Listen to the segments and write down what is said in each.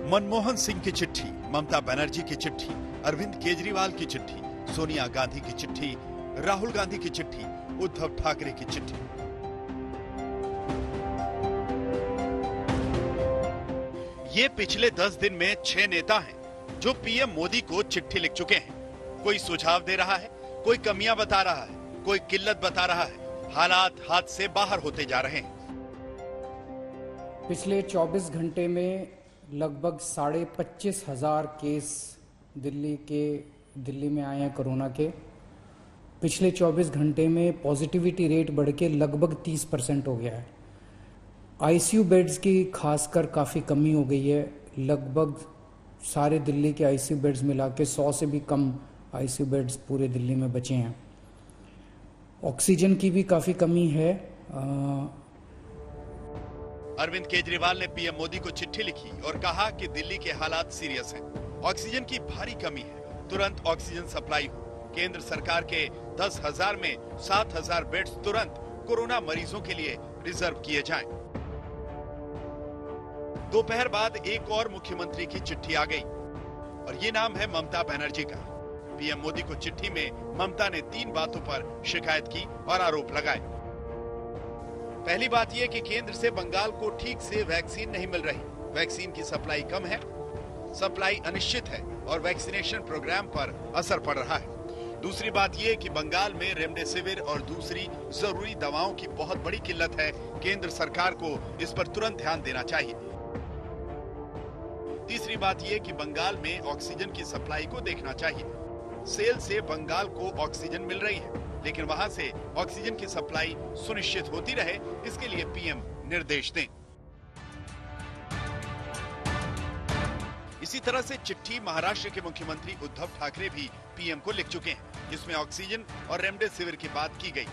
मनमोहन सिंह की चिट्ठी, ममता बनर्जी की चिट्ठी, अरविंद केजरीवाल की चिट्ठी, सोनिया गांधी की चिट्ठी, राहुल गांधी की चिट्ठी, उद्धव ठाकरे की चिट्ठी। ये पिछले 10 दिन में 6 नेता हैं जो पीएम मोदी को चिट्ठी लिख चुके हैं। कोई सुझाव दे रहा है, कोई कमियां बता रहा है, कोई किल्लत बता रहा है। हालात हाथ से बाहर होते जा रहे हैं। पिछले 24 घंटे में लगभग 25,500 केस दिल्ली में आए हैं कोरोना के। पिछले 24 घंटे में पॉजिटिविटी रेट बढ़ के लगभग 30% हो गया है। आईसीयू बेड्स की खासकर काफ़ी कमी हो गई है। लगभग सारे दिल्ली के आईसीयू बेड्स मिला के 100 से भी कम आईसीयू बेड्स पूरे दिल्ली में बचे हैं। ऑक्सीजन की भी काफ़ी कमी है। अरविंद केजरीवाल ने पीएम मोदी को चिट्ठी लिखी और कहा कि दिल्ली के हालात सीरियस हैं। ऑक्सीजन की भारी कमी है, तुरंत ऑक्सीजन सप्लाई हो। केंद्र सरकार के 10,000 में 7,000 बेड्स तुरंत कोरोना मरीजों के लिए रिजर्व किए जाएं। दोपहर बाद एक और मुख्यमंत्री की चिट्ठी आ गई और ये नाम है ममता बनर्जी का। पीएम मोदी को चिट्ठी में ममता ने 3 बातों पर शिकायत की और आरोप लगाए। पहली बात यह कि केंद्र से बंगाल को ठीक से वैक्सीन नहीं मिल रही। वैक्सीन की सप्लाई कम है, सप्लाई अनिश्चित है और वैक्सीनेशन प्रोग्राम पर असर पड़ रहा है। दूसरी बात यह कि बंगाल में रेमडेसिविर और दूसरी जरूरी दवाओं की बहुत बड़ी किल्लत है। केंद्र सरकार को इस पर तुरंत ध्यान देना चाहिए। तीसरी बात यह कि बंगाल में ऑक्सीजन की सप्लाई को देखना चाहिए। सेल से बंगाल को ऑक्सीजन मिल रही है, लेकिन वहां से ऑक्सीजन की सप्लाई सुनिश्चित होती रहे, इसके लिए पीएम निर्देश दें। इसी तरह से चिट्ठी महाराष्ट्र के मुख्यमंत्री उद्धव ठाकरे भी पीएम को लिख चुके हैं, जिसमें ऑक्सीजन और रेमडेसिविर की बात की गई,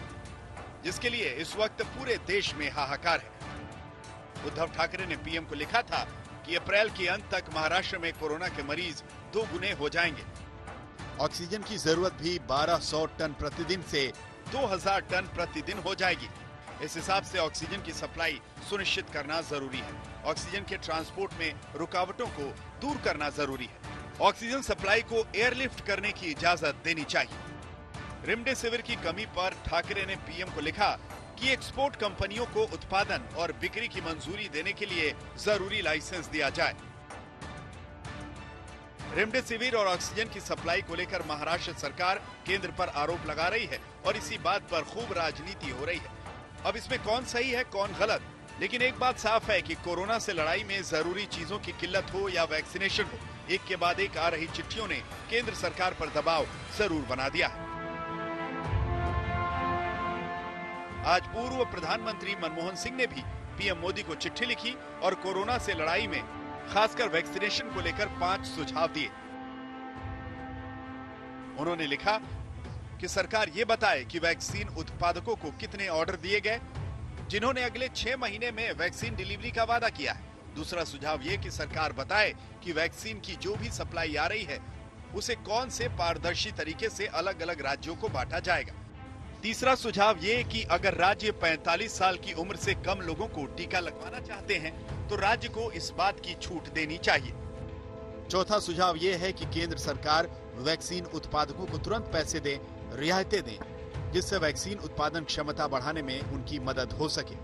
जिसके लिए इस वक्त पूरे देश में हाहाकार है। उद्धव ठाकरे ने पीएम को लिखा था कि अप्रैल के अंत तक महाराष्ट्र में कोरोना के मरीज 2 गुने हो जाएंगे। ऑक्सीजन की जरूरत भी 1200 टन प्रतिदिन से 2000 टन प्रतिदिन हो जाएगी। इस हिसाब से ऑक्सीजन की सप्लाई सुनिश्चित करना जरूरी है। ऑक्सीजन के ट्रांसपोर्ट में रुकावटों को दूर करना जरूरी है। ऑक्सीजन सप्लाई को एयरलिफ्ट करने की इजाजत देनी चाहिए। रेमडेसिविर की कमी पर ठाकरे ने पीएम को लिखा कि एक्सपोर्ट कंपनियों को उत्पादन और बिक्री की मंजूरी देने के लिए जरूरी लाइसेंस दिया जाए। रेमडेसिविर और ऑक्सीजन की सप्लाई को लेकर महाराष्ट्र सरकार केंद्र पर आरोप लगा रही है और इसी बात पर खूब राजनीति हो रही है। अब इसमें कौन सही है कौन गलत, लेकिन एक बात साफ है कि कोरोना से लड़ाई में जरूरी चीजों की किल्लत हो या वैक्सीनेशन हो, एक के बाद एक आ रही चिट्ठियों ने केंद्र सरकार पर दबाव जरूर बना दिया है। आज पूर्व प्रधानमंत्री मनमोहन सिंह ने भी पीएम मोदी को चिट्ठी लिखी और कोरोना से लड़ाई में खासकर वैक्सीनेशन को लेकर 5 सुझाव दिए। उन्होंने लिखा कि सरकार ये बताए कि वैक्सीन उत्पादकों को कितने ऑर्डर दिए गए, जिन्होंने अगले 6 महीने में वैक्सीन डिलीवरी का वादा किया है। दूसरा सुझाव ये कि सरकार बताए कि वैक्सीन की जो भी सप्लाई आ रही है उसे कौन से पारदर्शी तरीके से अलग अलग राज्यों को बांटा जाएगा। तीसरा सुझाव ये कि अगर राज्य 45 साल की उम्र से कम लोगों को टीका लगवाना चाहते हैं तो राज्य को इस बात की छूट देनी चाहिए। चौथा सुझाव ये है कि केंद्र सरकार वैक्सीन उत्पादकों को तुरंत पैसे दे, रियायतें दें, जिससे वैक्सीन उत्पादन क्षमता बढ़ाने में उनकी मदद हो सके।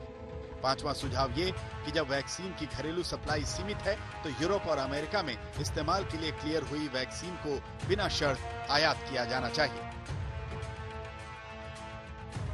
पांचवा सुझाव ये कि जब वैक्सीन की घरेलू सप्लाई सीमित है तो यूरोप और अमेरिका में इस्तेमाल के लिए क्लियर हुई वैक्सीन को बिना शर्त आयात किया जाना चाहिए।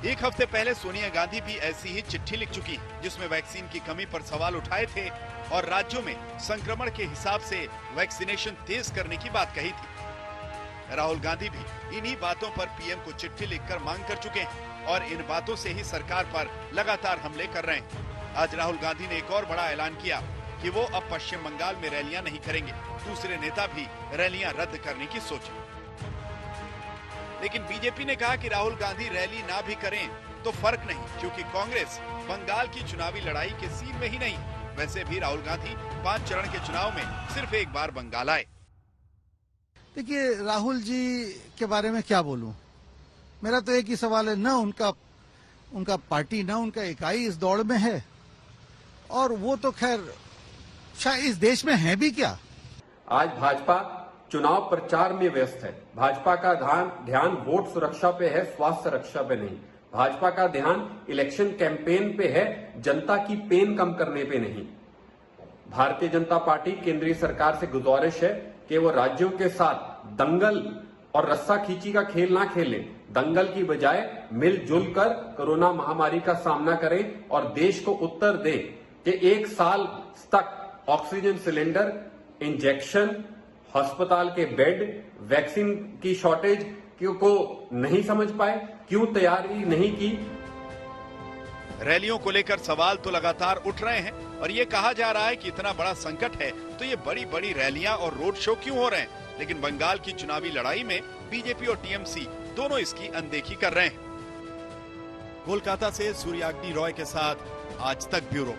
एक हफ्ते पहले सोनिया गांधी भी ऐसी ही चिट्ठी लिख चुकी है, जिसमें वैक्सीन की कमी पर सवाल उठाए थे और राज्यों में संक्रमण के हिसाब से वैक्सीनेशन तेज करने की बात कही थी। राहुल गांधी भी इन्हीं बातों पर पीएम को चिट्ठी लिखकर मांग कर चुके हैं और इन बातों से ही सरकार पर लगातार हमले कर रहे हैं। आज राहुल गांधी ने एक और बड़ा ऐलान किया कि वो अब पश्चिम बंगाल में रैलियां नहीं करेंगे। दूसरे नेता भी रैलियां रद्द करने की सोचे, लेकिन बीजेपी ने कहा कि राहुल गांधी रैली ना भी करें तो फर्क नहीं, क्योंकि कांग्रेस बंगाल की चुनावी लड़ाई के सीन में ही नहीं। वैसे भी राहुल गांधी 5 चरण के चुनाव में सिर्फ एक बार बंगाल आए। देखिए, राहुल जी के बारे में क्या बोलूं, मेरा तो एक ही सवाल है, ना उनका पार्टी ना उनका इकाई इस दौड़ में है, और वो तो खैर शायद इस देश में है भी क्या। आज भाजपा चुनाव प्रचार में व्यस्त है। भाजपा का ध्यान वोट सुरक्षा पे है, स्वास्थ्य रक्षा पे नहीं। भाजपा का ध्यान इलेक्शन कैंपेन पे है, जनता की पेन कम करने पे नहीं। भारतीय जनता पार्टी केंद्रीय सरकार से गुजारिश है कि वो राज्यों के साथ दंगल और रस्सा खींची का खेल ना खेलें। दंगल की बजाय मिलजुल कर कोरोना महामारी का सामना करें और देश को उत्तर दें कि 1 साल तक ऑक्सीजन सिलेंडर, इंजेक्शन, अस्पताल के बेड, वैक्सीन की शॉर्टेज को नहीं समझ पाए, क्यों तैयारी नहीं की। रैलियों को लेकर सवाल तो लगातार उठ रहे हैं और ये कहा जा रहा है कि इतना बड़ा संकट है तो ये बड़ी बड़ी रैलियां और रोड शो क्यों हो रहे हैं। लेकिन बंगाल की चुनावी लड़ाई में बीजेपी और टीएमसी दोनों इसकी अनदेखी कर रहे हैं। कोलकाता से सूर्याग्नि रॉय के साथ आज तक ब्यूरो।